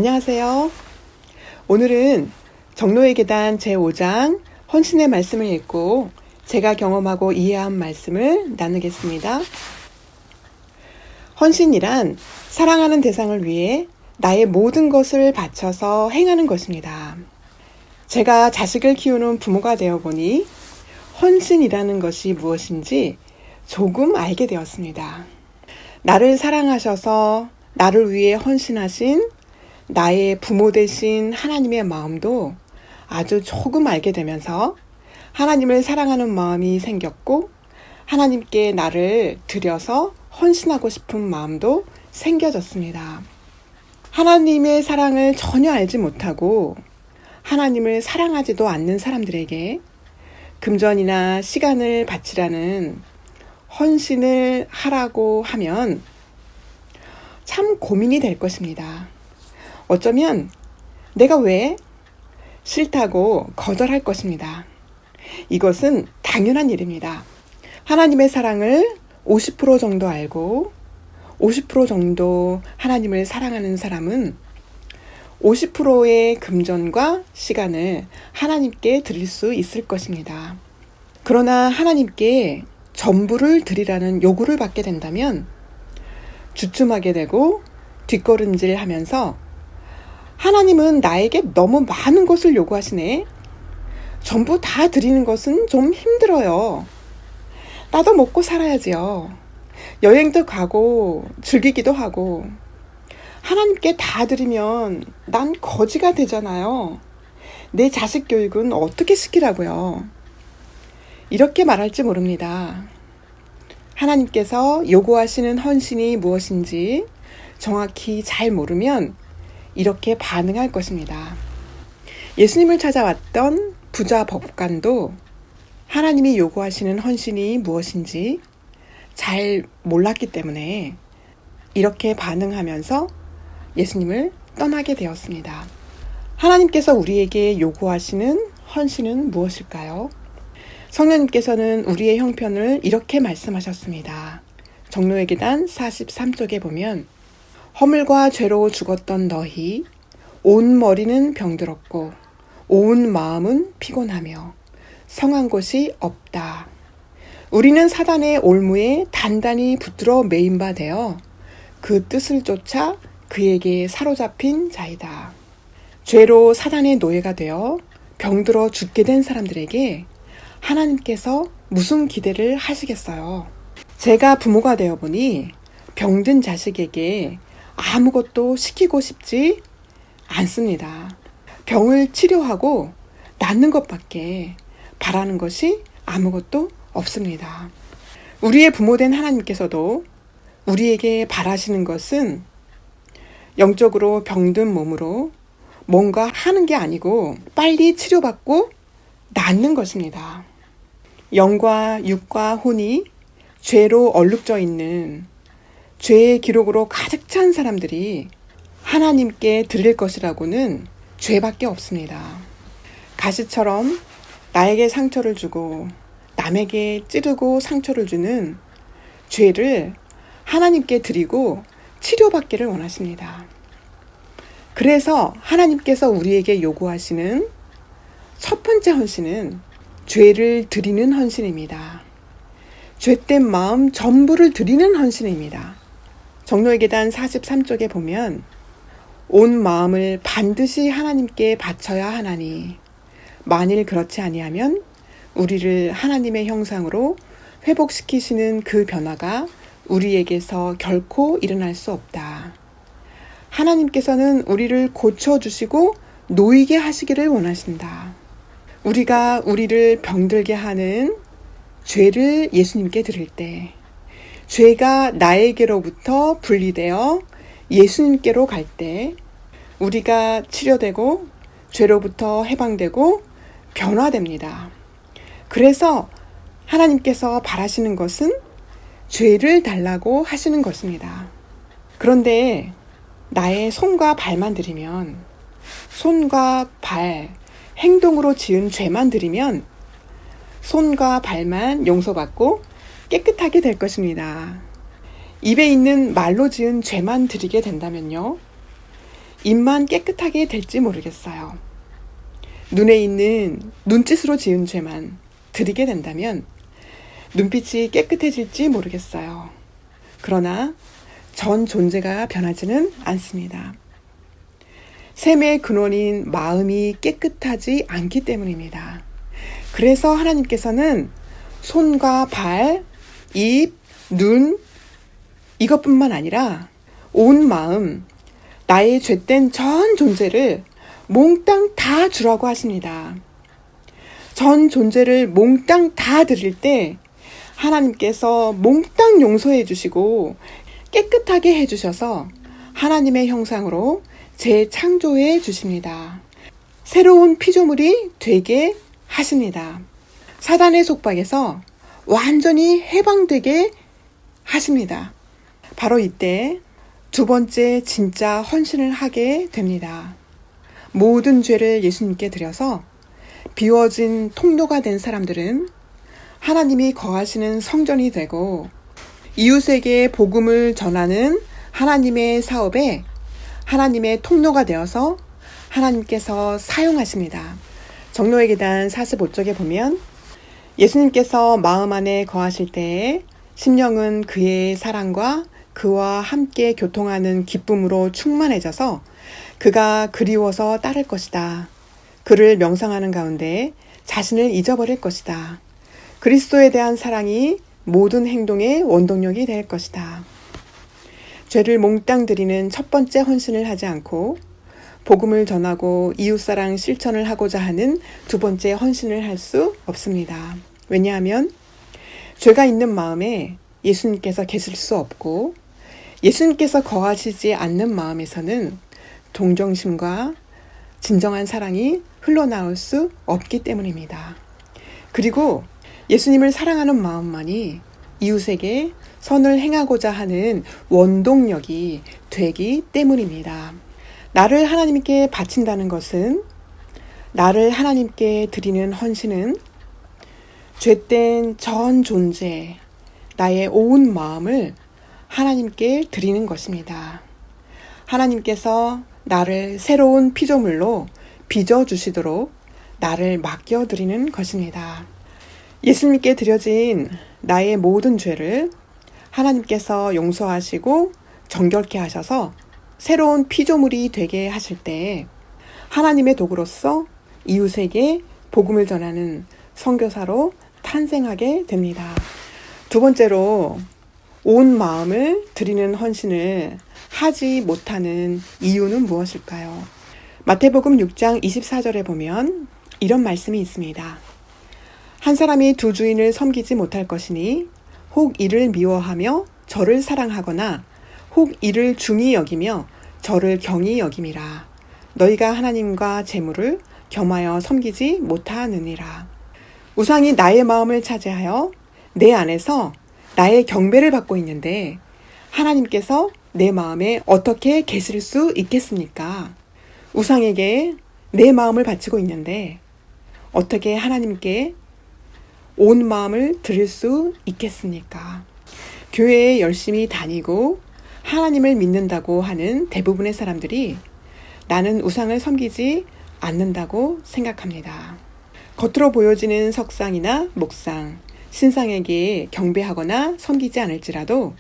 안녕하세요. 오늘은 정로의 계단 제5장 헌신의 말씀을 읽고 제가 경험하고 이해한 말씀을 나누겠습니다. 헌신이란 사랑하는 대상을 위해 나의 모든 것을 바쳐서 행하는 것입니다. 제가 자식을 키우는 부모가 되어 보니 헌신이라는 것이 무엇인지 조금 알게 되었습니다. 나를 사랑하셔서 나를 위해 헌신하신 나의 부모 되신 하나님의 마음도 아주 조금 알게 되면서 하나님을 사랑하는 마음이 생겼고 하나님께 나를 드려서 헌신하고 싶은 마음도 생겨졌습니다. 하나님의 사랑을 전혀 알지 못하고 하나님을 사랑하지도 않는 사람들에게 금전이나 시간을 바치라는 헌신을 하라고 하면 참 고민이 될 것입니다. 어쩌면 내가 왜 싫다고 거절할 것입니다. 이것은 당연한 일입니다. 하나님의 사랑을 50% 정도 알고 50% 정도 하나님을 사랑하는 사람은 50%의 금전과 시간을 하나님께 드릴 수 있을 것입니다. 그러나 하나님께 전부를 드리라는 요구를 받게 된다면 주춤하게 되고 뒷걸음질 하면서 하나님은 나에게 너무 많은 것을 요구하시네. 전부 다 드리는 것은 좀 힘들어요. 나도 먹고 살아야지요. 여행도 가고 즐기기도 하고 하나님께 다 드리면 난 거지가 되잖아요. 내 자식 교육은 어떻게 시키라고요? 이렇게 말할지 모릅니다. 하나님께서 요구하시는 헌신이 무엇인지 정확히 잘 모르면 이렇게 반응할 것입니다. 예수님을 찾아왔던 부자 법관도 하나님이 요구하시는 헌신이 무엇인지 잘 몰랐기 때문에 이렇게 반응하면서 예수님을 떠나게 되었습니다. 하나님께서 우리에게 요구하시는 헌신은 무엇일까요? 성령님께서는 우리의 형편을 이렇게 말씀하셨습니다. 정로의 계단 43쪽에 보면 허물과 죄로 죽었던 너희 온 머리는 병들었고 온 마음은 피곤하며 성한 곳이 없다. 우리는 사단의 올무에 단단히 붙들어 매인 바 되어 그 뜻을 쫓아 그에게 사로잡힌 자이다. 죄로 사단의 노예가 되어 병들어 죽게 된 사람들에게 하나님께서 무슨 기대를 하시겠어요? 제가 부모가 되어 보니 병든 자식에게 아무것도 시키고 싶지 않습니다. 병을 치료하고 낫는 것밖에 바라는 것이 아무것도 없습니다. 우리의 부모된 하나님께서도 우리에게 바라시는 것은 영적으로 병든 몸으로 뭔가 하는 게 아니고 빨리 치료받고 낫는 것입니다. 영과 육과 혼이 죄로 얼룩져 있는 죄의 기록으로 가득 찬 사람들이 하나님께 드릴 것이라고는 죄밖에 없습니다. 가시처럼 나에게 상처를 주고 남에게 찌르고 상처를 주는 죄를 하나님께 드리고 치료받기를 원하십니다. 그래서 하나님께서 우리에게 요구하시는 첫 번째 헌신은 죄를 드리는 헌신입니다. 죄된 마음 전부를 드리는 헌신입니다. 정로의 계단 43쪽에 보면 온 마음을 반드시 하나님께 바쳐야 하나니 만일 그렇지 아니하면 우리를 하나님의 형상으로 회복시키시는 그 변화가 우리에게서 결코 일어날 수 없다. 하나님께서는 우리를 고쳐주시고 놓이게 하시기를 원하신다. 우리가 우리를 병들게 하는 죄를 예수님께 드릴 때 죄가 나에게로부터 분리되어 예수님께로 갈 때 우리가 치료되고 죄로부터 해방되고 변화됩니다. 그래서 하나님께서 바라시는 것은 죄를 달라고 하시는 것입니다. 그런데 나의 손과 발만 드리면 손과 발, 행동으로 지은 죄만 드리면 손과 발만 용서받고 깨끗하게 될 것입니다. 입에 있는 말로 지은 죄만 드리게 된다면요. 입만 깨끗하게 될지 모르겠어요. 눈에 있는 눈짓으로 지은 죄만 드리게 된다면 눈빛이 깨끗해질지 모르겠어요. 그러나 전 존재가 변하지는 않습니다. 샘의 근원인 마음이 깨끗하지 않기 때문입니다. 그래서 하나님께서는 손과 발, 입, 눈 이것뿐만 아니라 온 마음, 나의 죄된 전 존재를 몽땅 다 주라고 하십니다. 전 존재를 몽땅 다 드릴 때 하나님께서 몽땅 용서해 주시고 깨끗하게 해주셔서 하나님의 형상으로 재창조해 주십니다. 새로운 피조물이 되게 하십니다. 사단의 속박에서 완전히 해방되게 하십니다. 바로 이때 두 번째 진짜 헌신을 하게 됩니다. 모든 죄를 예수님께 드려서 비워진 통로가 된 사람들은 하나님이 거하시는 성전이 되고 이웃에게 복음을 전하는 하나님의 사업에 하나님의 통로가 되어서 하나님께서 사용하십니다. 정로의 계단 45쪽에 보면 예수님께서 마음 안에 거하실 때에 심령은 그의 사랑과 그와 함께 교통하는 기쁨으로 충만해져서 그가 그리워서 따를 것이다. 그를 명상하는 가운데 자신을 잊어버릴 것이다. 그리스도에 대한 사랑이 모든 행동의 원동력이 될 것이다. 죄를 몽땅 드리는 첫 번째 헌신을 하지 않고 복음을 전하고 이웃사랑 실천을 하고자 하는 두 번째 헌신을 할 수 없습니다. 왜냐하면 죄가 있는 마음에 예수님께서 계실 수 없고 예수님께서 거하시지 않는 마음에서는 동정심과 진정한 사랑이 흘러나올 수 없기 때문입니다. 그리고 예수님을 사랑하는 마음만이 이웃에게 선을 행하고자 하는 원동력이 되기 때문입니다. 나를 하나님께 바친다는 것은, 나를 하나님께 드리는 헌신은 죄된 전 존재, 나의 온 마음을 하나님께 드리는 것입니다. 하나님께서 나를 새로운 피조물로 빚어주시도록 나를 맡겨드리는 것입니다. 예수님께 드려진 나의 모든 죄를 하나님께서 용서하시고 정결케 하셔서 새로운 피조물이 되게 하실 때 하나님의 도구로서 이웃에게 복음을 전하는 선교사로 탄생하게 됩니다. 두 번째로 온 마음을 드리는 헌신을 하지 못하는 이유는 무엇일까요? 마태복음 6장 24절에 보면 이런 말씀이 있습니다. 한 사람이 두 주인을 섬기지 못할 것이니 혹 이를 미워하며 저를 사랑하거나 혹 이를 중히 여기며 저를 경히 여김이라. 너희가 하나님과 재물을 겸하여 섬기지 못하느니라. 우상이 나의 마음을 차지하여 내 안에서 나의 경배를 받고 있는데 하나님께서 내 마음에 어떻게 계실 수 있겠습니까? 우상에게 내 마음을 바치고 있는데 어떻게 하나님께 온 마음을 드릴 수 있겠습니까? 교회에 열심히 다니고 하나님을 믿는다고 하는 대부분의 사람들이 나는 우상을 섬기지 않는다고 생각합니다. 겉으로 보여지는 석상이나 목상, 신상에게 경배하거나 섬기지 않을지라도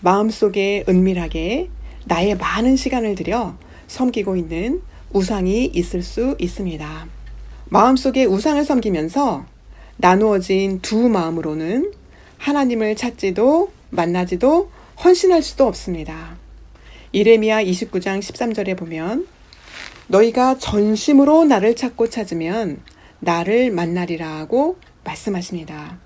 마음속에 은밀하게 나의 많은 시간을 들여 섬기고 있는 우상이 있을 수 있습니다. 마음속에 우상을 섬기면서 나누어진 두 마음으로는 하나님을 찾지도 만나지도 헌신할 수도 없습니다. 이레미야 29장 13절에 보면 너희가 전심으로 나를 찾고 찾으면 나를 만나리라 하고 말씀하십니다.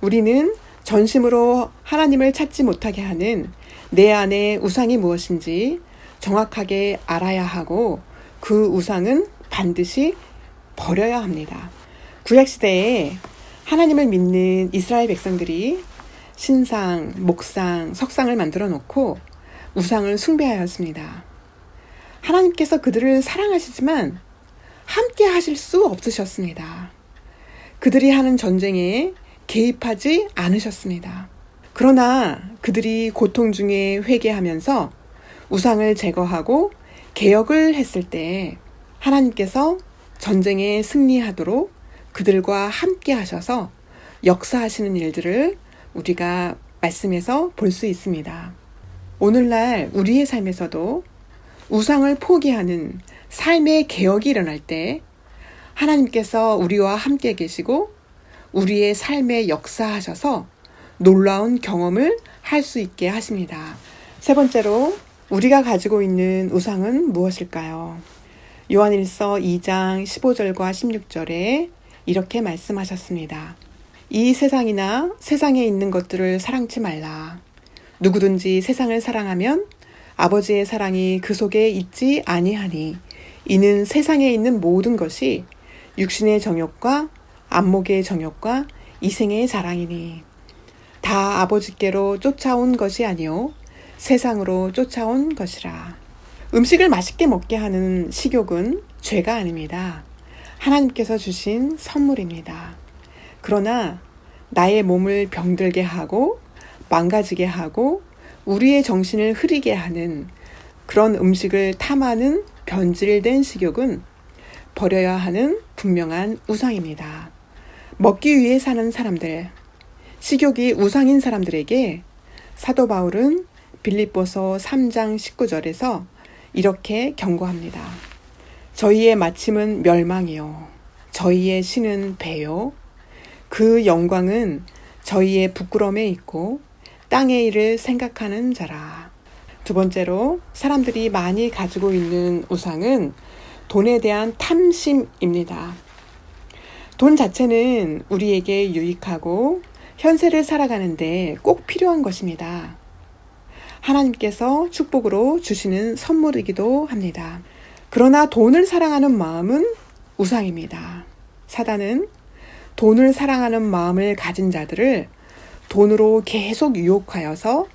우리는 전심으로 하나님을 찾지 못하게 하는 내 안의 우상이 무엇인지 정확하게 알아야 하고 그 우상은 반드시 버려야 합니다. 구약시대에 하나님을 믿는 이스라엘 백성들이 신상, 목상, 석상을 만들어 놓고 우상을 숭배하였습니다. 하나님께서 그들을 사랑하시지만 함께 하실 수 없으셨습니다. 그들이 하는 전쟁에 개입하지 않으셨습니다. 그러나 그들이 고통 중에 회개하면서 우상을 제거하고 개혁을 했을 때 하나님께서 전쟁에 승리하도록 그들과 함께 하셔서 역사하시는 일들을 우리가 말씀에서 볼 수 있습니다. 오늘날 우리의 삶에서도 우상을 포기하는 삶의 개혁이 일어날 때 하나님께서 우리와 함께 계시고 우리의 삶에 역사하셔서 놀라운 경험을 할 수 있게 하십니다. 세 번째로 우리가 가지고 있는 우상은 무엇일까요? 요한일서 2장 15절과 16절에 이렇게 말씀하셨습니다. 이 세상이나 세상에 있는 것들을 사랑치 말라. 누구든지 세상을 사랑하면 아버지의 사랑이 그 속에 있지 아니하니 이는 세상에 있는 모든 것이 육신의 정욕과 안목의 정욕과 이생의 자랑이니 다 아버지께로 쫓아온 것이 아니요 세상으로 쫓아온 것이라. 음식을 맛있게 먹게 하는 식욕은 죄가 아닙니다. 하나님께서 주신 선물입니다. 그러나 나의 몸을 병들게 하고 망가지게 하고 우리의 정신을 흐리게 하는 그런 음식을 탐하는 변질된 식욕은 버려야 하는 분명한 우상입니다. 먹기 위해 사는 사람들, 식욕이 우상인 사람들에게 사도 바울은 빌립보서 3장 19절에서 이렇게 경고합니다. 저희의 마침은 멸망이요 저희의 신은 배요 그 영광은 저희의 부끄러움에 있고 땅의 일을 생각하는 자라. 두 번째로 사람들이 많이 가지고 있는 우상은 돈에 대한 탐심입니다. 돈 자체는 우리에게 유익하고 현세를 살아가는데 꼭 필요한 것입니다. 하나님께서 축복으로 주시는 선물이기도 합니다. 그러나 돈을 사랑하는 마음은 우상입니다. 사단은 돈을 사랑하는 마음을 가진 자들을 돈으로 계속 유혹하여서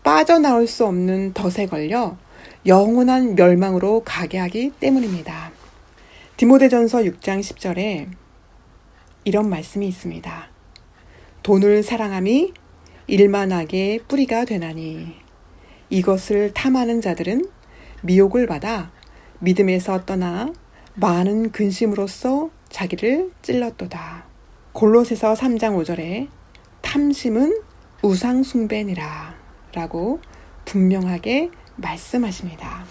빠져나올 수 없는 덫에 걸려 영원한 멸망으로 가게 하기 때문입니다. 디모데전서 6장 10절에 이런 말씀이 있습니다. 돈을 사랑함이 일만하게 뿌리가 되나니 이것을 탐하는 자들은 미혹을 받아 믿음에서 떠나 많은 근심으로써 자기를 찔렀도다. 골로새서 3장 5절에 탐심은 우상 숭배니라 라고 분명하게 말씀하십니다.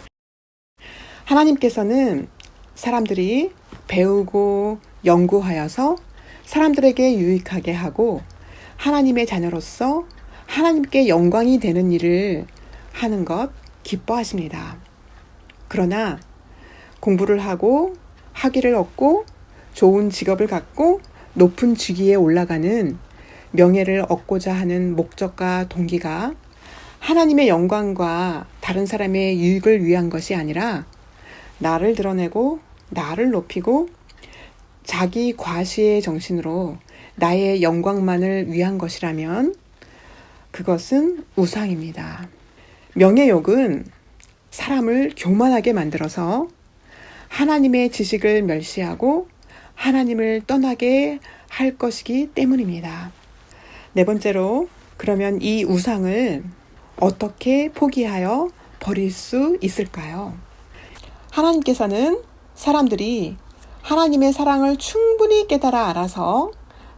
하나님께서는 사람들이 배우고 연구하여서 사람들에게 유익하게 하고 하나님의 자녀로서 하나님께 영광이 되는 일을 하는 것 기뻐하십니다. 그러나 공부를 하고 학위를 얻고 좋은 직업을 갖고 높은 직위에 올라가는 명예를 얻고자 하는 목적과 동기가 하나님의 영광과 다른 사람의 유익을 위한 것이 아니라 나를 드러내고 나를 높이고 자기 과시의 정신으로 나의 영광만을 위한 것이라면 그것은 우상입니다. 명예욕은 사람을 교만하게 만들어서 하나님의 지식을 멸시하고 하나님을 떠나게 할 것이기 때문입니다. 네 번째로, 그러면 이 우상을 어떻게 포기하여 버릴 수 있을까요? 하나님께서는 사람들이 하나님의 사랑을 충분히 깨달아 알아서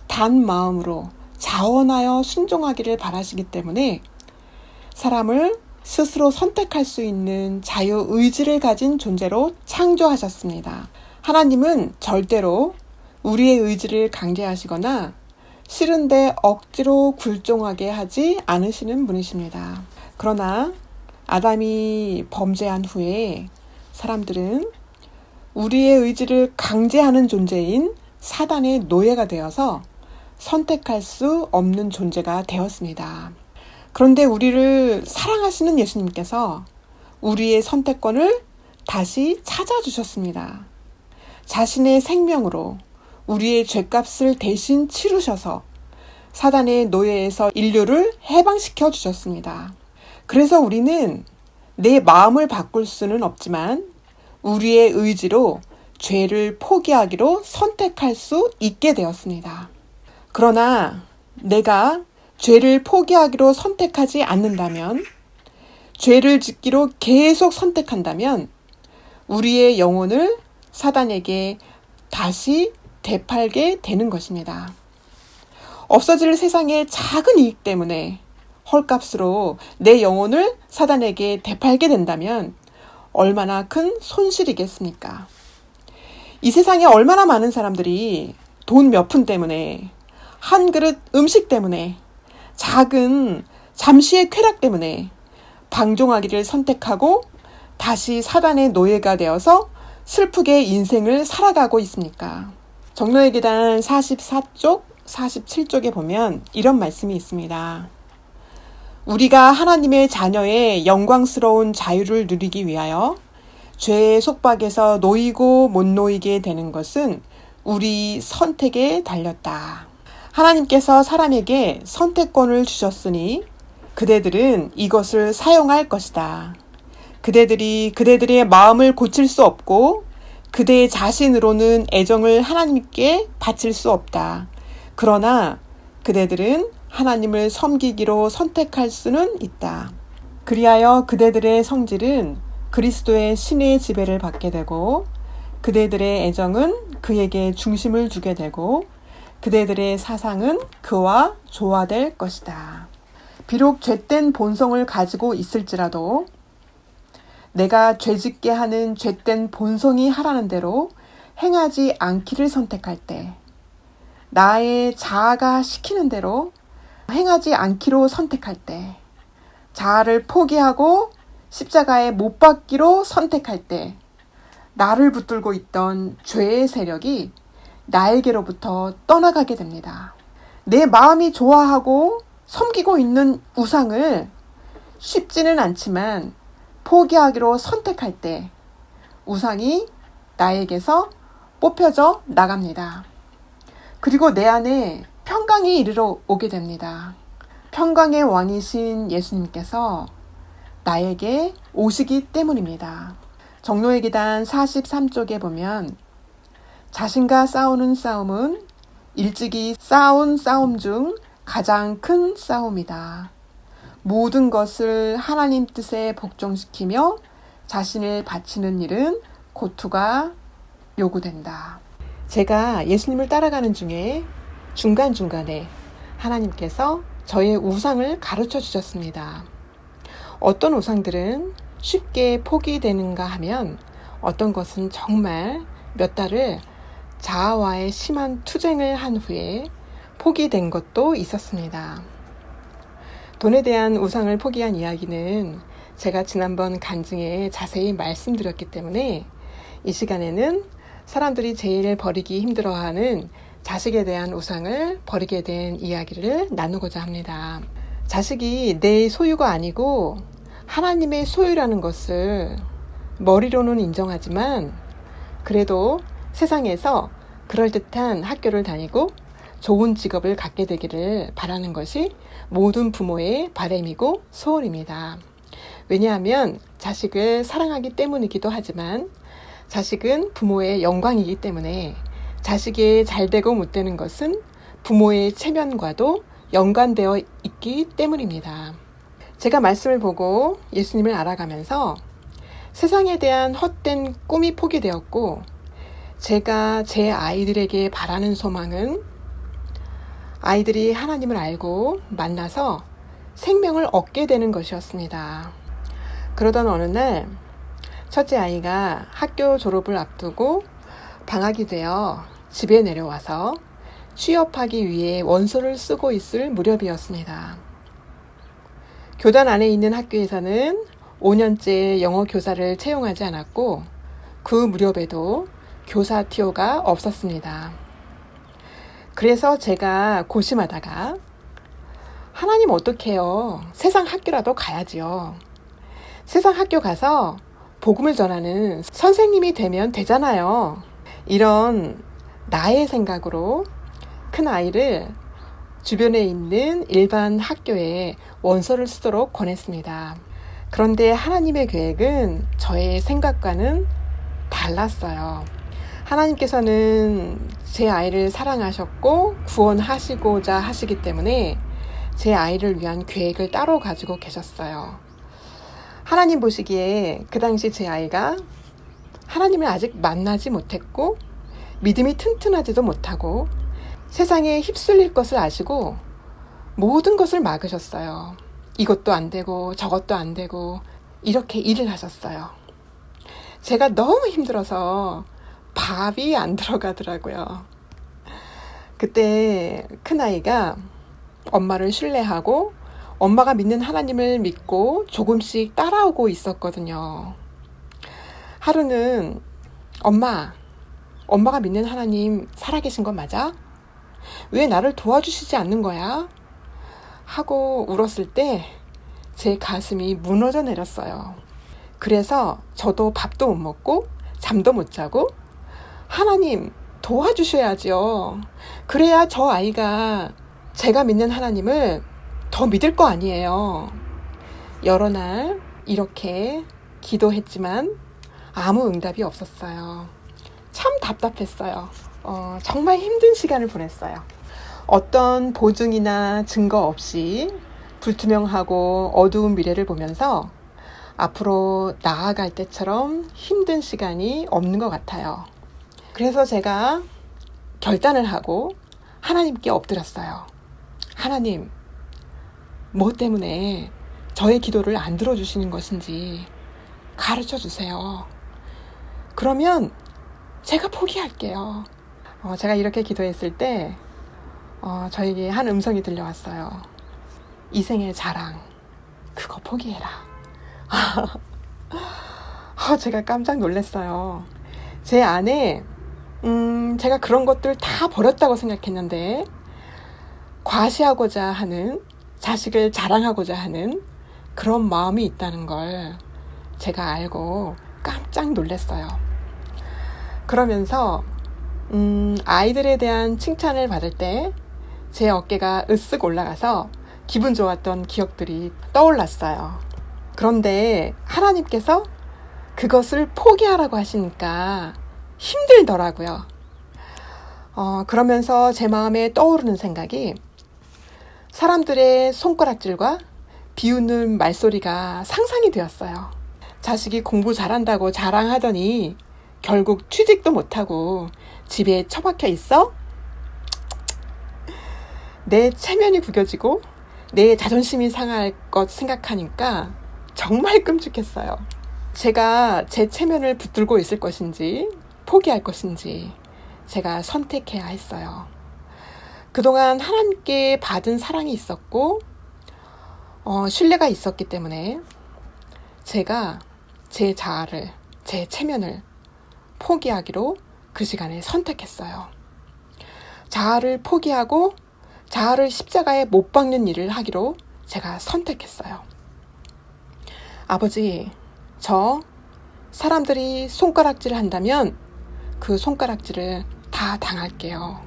단 마음으로 자원하여 순종하기를 바라시기 때문에 사람을 스스로 선택할 수 있는 자유의지를 가진 존재로 창조하셨습니다. 하나님은 절대로 우리의 의지를 강제하시거나 싫은데 억지로 굴종하게 하지 않으시는 분이십니다. 그러나 아담이 범죄한 후에 사람들은 우리의 의지를 강제하는 존재인 사단의 노예가 되어서 선택할 수 없는 존재가 되었습니다. 그런데 우리를 사랑하시는 예수님께서 우리의 선택권을 다시 찾아주셨습니다. 자신의 생명으로 우리의 죄값을 대신 치르셔서 사단의 노예에서 인류를 해방시켜 주셨습니다. 그래서 우리는 내 마음을 바꿀 수는 없지만 우리의 의지로 죄를 포기하기로 선택할 수 있게 되었습니다. 그러나 내가 죄를 포기하기로 선택하지 않는다면, 죄를 짓기로 계속 선택한다면 우리의 영혼을 사단에게 다시 되팔게 되는 것입니다. 없어질 세상의 작은 이익 때문에 헐값으로 내 영혼을 사단에게 되팔게 된다면 얼마나 큰 손실이겠습니까? 이 세상에 얼마나 많은 사람들이 돈 몇 푼 때문에, 한 그릇 음식 때문에, 작은 잠시의 쾌락 때문에 방종하기를 선택하고 다시 사단의 노예가 되어서 슬프게 인생을 살아가고 있습니까? 정로의 계단 44쪽, 47쪽에 보면 이런 말씀이 있습니다. 우리가 하나님의 자녀의 영광스러운 자유를 누리기 위하여 죄의 속박에서 놓이고 못 놓이게 되는 것은 우리 선택에 달렸다. 하나님께서 사람에게 선택권을 주셨으니 그대들은 이것을 사용할 것이다. 그대들이 그대들의 마음을 고칠 수 없고 그대 자신으로는 애정을 하나님께 바칠 수 없다. 그러나 그대들은 하나님을 섬기기로 선택할 수는 있다. 그리하여 그대들의 성질은 그리스도의 신의 지배를 받게 되고 그대들의 애정은 그에게 중심을 두게 되고 그대들의 사상은 그와 조화될 것이다. 비록 죄된 본성을 가지고 있을지라도 내가 죄짓게 하는 죄된 본성이 하라는 대로 행하지 않기를 선택할 때, 나의 자아가 시키는 대로 행하지 않기로 선택할 때, 자아를 포기하고 십자가에 못 박기로 선택할 때, 나를 붙들고 있던 죄의 세력이 나에게로부터 떠나가게 됩니다. 내 마음이 좋아하고 섬기고 있는 우상을 쉽지는 않지만 포기하기로 선택할 때 우상이 나에게서 뽑혀져 나갑니다. 그리고 내 안에 평강이 이르러 오게 됩니다. 평강의 왕이신 예수님께서 나에게 오시기 때문입니다. 정로의 계단 43쪽에 보면 자신과 싸우는 싸움은 일찍이 싸운 싸움 중 가장 큰 싸움이다. 모든 것을 하나님 뜻에 복종시키며 자신을 바치는 일은 고투가 요구된다. 제가 예수님을 따라가는 중에 중간중간에 하나님께서 저의 우상을 가르쳐 주셨습니다. 어떤 우상들은 쉽게 포기되는가 하면 어떤 것은 정말 몇 달을 자아와의 심한 투쟁을 한 후에 포기된 것도 있었습니다. 돈에 대한 우상을 포기한 이야기는 제가 지난번 간증에 자세히 말씀드렸기 때문에 이 시간에는 사람들이 제일 버리기 힘들어하는 자식에 대한 우상을 버리게 된 이야기를 나누고자 합니다. 자식이 내 소유가 아니고 하나님의 소유라는 것을 머리로는 인정하지만 그래도 세상에서 그럴듯한 학교를 다니고 좋은 직업을 갖게 되기를 바라는 것이 모든 부모의 바람이고 소원입니다. 왜냐하면 자식을 사랑하기 때문이기도 하지만 자식은 부모의 영광이기 때문에 자식이 잘되고 못되는 것은 부모의 체면과도 연관되어 있기 때문입니다. 제가 말씀을 보고 예수님을 알아가면서 세상에 대한 헛된 꿈이 포기되었고 제가 제 아이들에게 바라는 소망은 아이들이 하나님을 알고 만나서 생명을 얻게 되는 것이었습니다. 그러던 어느 날 첫째 아이가 학교 졸업을 앞두고 방학이 되어 집에 내려와서 취업하기 위해 원서를 쓰고 있을 무렵이었습니다. 교단 안에 있는 학교에서는 5년째 영어 교사를 채용하지 않았고 그 무렵에도 교사 티오가 없었습니다. 그래서 제가 고심하다가 하나님 어떡해요? 세상 학교라도 가야지요. 세상 학교 가서 복음을 전하는 선생님이 되면 되잖아요. 이런 나의 생각으로 큰 아이를 주변에 있는 일반 학교에 원서를 쓰도록 권했습니다. 그런데 하나님의 계획은 저의 생각과는 달랐어요. 하나님께서는 제 아이를 사랑하셨고 구원하시고자 하시기 때문에 제 아이를 위한 계획을 따로 가지고 계셨어요. 하나님 보시기에 그 당시 제 아이가 하나님을 아직 만나지 못했고 믿음이 튼튼하지도 못하고 세상에 휩쓸릴 것을 아시고 모든 것을 막으셨어요. 이것도 안 되고 저것도 안 되고 이렇게 일을 하셨어요. 제가 너무 힘들어서 밥이 안 들어가더라고요. 그때 큰아이가 엄마를 신뢰하고 엄마가 믿는 하나님을 믿고 조금씩 따라오고 있었거든요. 하루는 엄마가 믿는 하나님 살아계신 거 맞아? 왜 나를 도와주시지 않는 거야? 하고 울었을 때 제 가슴이 무너져 내렸어요. 그래서 저도 밥도 못 먹고 잠도 못 자고 하나님 도와주셔야죠. 그래야 저 아이가 제가 믿는 하나님을 더 믿을 거 아니에요. 여러 날 이렇게 기도했지만 아무 응답이 없었어요. 참 답답했어요. 정말 힘든 시간을 보냈어요. 어떤 보증이나 증거 없이 불투명하고 어두운 미래를 보면서 앞으로 나아갈 때처럼 힘든 시간이 없는 것 같아요. 그래서 제가 결단을 하고 하나님께 엎드렸어요. 하나님, 뭐 때문에 저의 기도를 안 들어주시는 것인지 가르쳐 주세요. 그러면 제가 포기할게요. 제가 이렇게 기도했을 때 저에게 한 음성이 들려왔어요. 이 생의 자랑, 그거 포기해라. 제가 깜짝 놀랐어요. 제 안에 제가 그런 것들 다 버렸다고 생각했는데 과시하고자 하는, 자식을 자랑하고자 하는 그런 마음이 있다는 걸 제가 알고 깜짝 놀랐어요. 그러면서 아이들에 대한 칭찬을 받을 때 제 어깨가 으쓱 올라가서 기분 좋았던 기억들이 떠올랐어요. 그런데 하나님께서 그것을 포기하라고 하시니까 힘들더라고요. 그러면서 제 마음에 떠오르는 생각이 사람들의 손가락질과 비웃는 말소리가 상상이 되었어요. 자식이 공부 잘한다고 자랑하더니 결국 취직도 못하고 집에 처박혀 있어? 내 체면이 구겨지고 내 자존심이 상할 것 생각하니까 정말 끔찍했어요. 제가 제 체면을 붙들고 있을 것인지 포기할 것인지 제가 선택해야 했어요. 그동안 하나님께 받은 사랑이 있었고 신뢰가 있었기 때문에 제가 제 자아를, 제 체면을 포기하기로 그 시간에 선택했어요. 자아를 포기하고 자아를 십자가에 못 박는 일을 하기로 제가 선택했어요. 아버지, 저 사람들이 손가락질을 한다면 그 손가락질을 다 당할게요.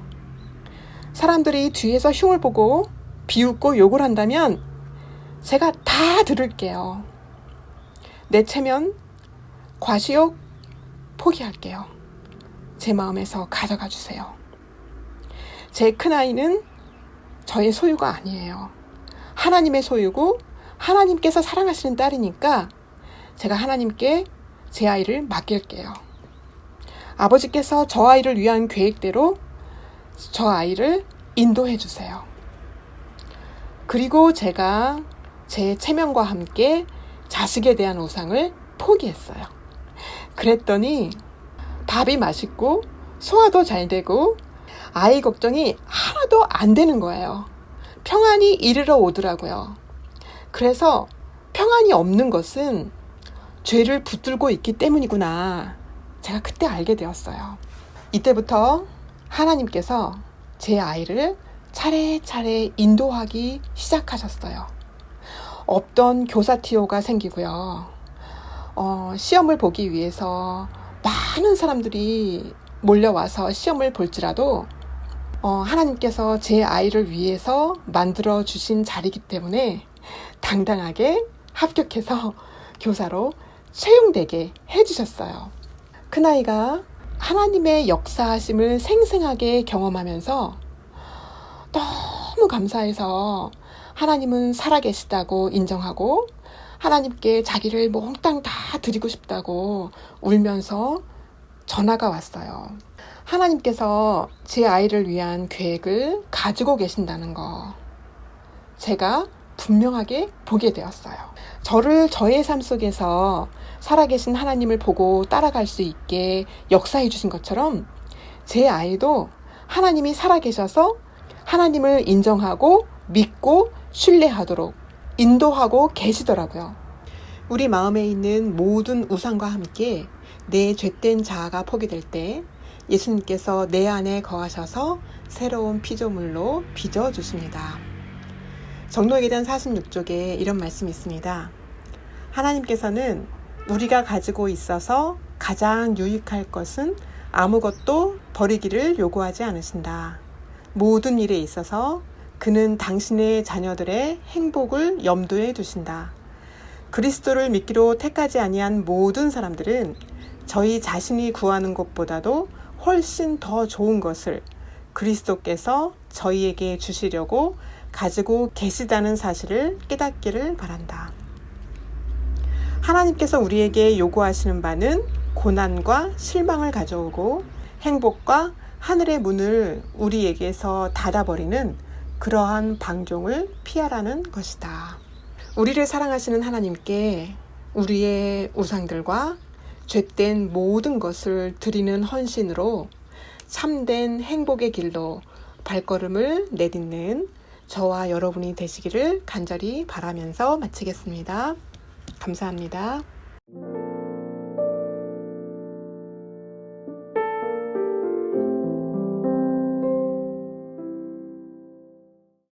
사람들이 뒤에서 흉을 보고 비웃고 욕을 한다면 제가 다 들을게요. 내 체면, 과시욕 포기할게요. 제 마음에서 가져가 주세요. 제 큰아이는 저의 소유가 아니에요. 하나님의 소유고 하나님께서 사랑하시는 딸이니까 제가 하나님께 제 아이를 맡길게요. 아버지께서 저 아이를 위한 계획대로 저 아이를 인도해 주세요. 그리고 제가 제 체면과 함께 자식에 대한 우상을 포기했어요. 그랬더니 밥이 맛있고 소화도 잘 되고 아이 걱정이 하나도 안 되는 거예요. 평안이 이르러 오더라고요. 그래서 평안이 없는 것은 죄를 붙들고 있기 때문이구나. 제가 그때 알게 되었어요. 이때부터 하나님께서 제 아이를 차례차례 인도하기 시작하셨어요. 없던 교사티오가 생기고요. 시험을 보기 위해서 많은 사람들이 몰려와서 시험을 볼지라도 하나님께서 제 아이를 위해서 만들어 주신 자리이기 때문에 당당하게 합격해서 교사로 채용되게 해주셨어요. 큰아이가 하나님의 역사하심을 생생하게 경험하면서 너무 감사해서 하나님은 살아계시다고 인정하고 하나님께 자기를 몽땅 다 드리고 싶다고 울면서 전화가 왔어요. 하나님께서 제 아이를 위한 계획을 가지고 계신다는 거 제가 분명하게 보게 되었어요. 저를 저의 삶 속에서 살아계신 하나님을 보고 따라갈 수 있게 역사해 주신 것처럼 제 아이도 하나님이 살아계셔서 하나님을 인정하고 믿고 신뢰하도록 인도하고 계시더라고요. 우리 마음에 있는 모든 우상과 함께 내 죄된 자아가 포기될 때 예수님께서 내 안에 거하셔서 새로운 피조물로 빚어주십니다. 정로기전 46쪽에 이런 말씀이 있습니다. 하나님께서는 우리가 가지고 있어서 가장 유익할 것은 아무것도 버리기를 요구하지 않으신다. 모든 일에 있어서 그는 당신의 자녀들의 행복을 염두에 두신다. 그리스도를 믿기로 택하지 아니한 모든 사람들은 저희 자신이 구하는 것보다도 훨씬 더 좋은 것을 그리스도께서 저희에게 주시려고 가지고 계시다는 사실을 깨닫기를 바란다. 하나님께서 우리에게 요구하시는 바는 고난과 실망을 가져오고 행복과 하늘의 문을 우리에게서 닫아버리는 그러한 방종을 피하라는 것이다. 우리를 사랑하시는 하나님께 우리의 우상들과 죄된 모든 것을 드리는 헌신으로 참된 행복의 길로 발걸음을 내딛는 저와 여러분이 되시기를 간절히 바라면서 마치겠습니다. 감사합니다.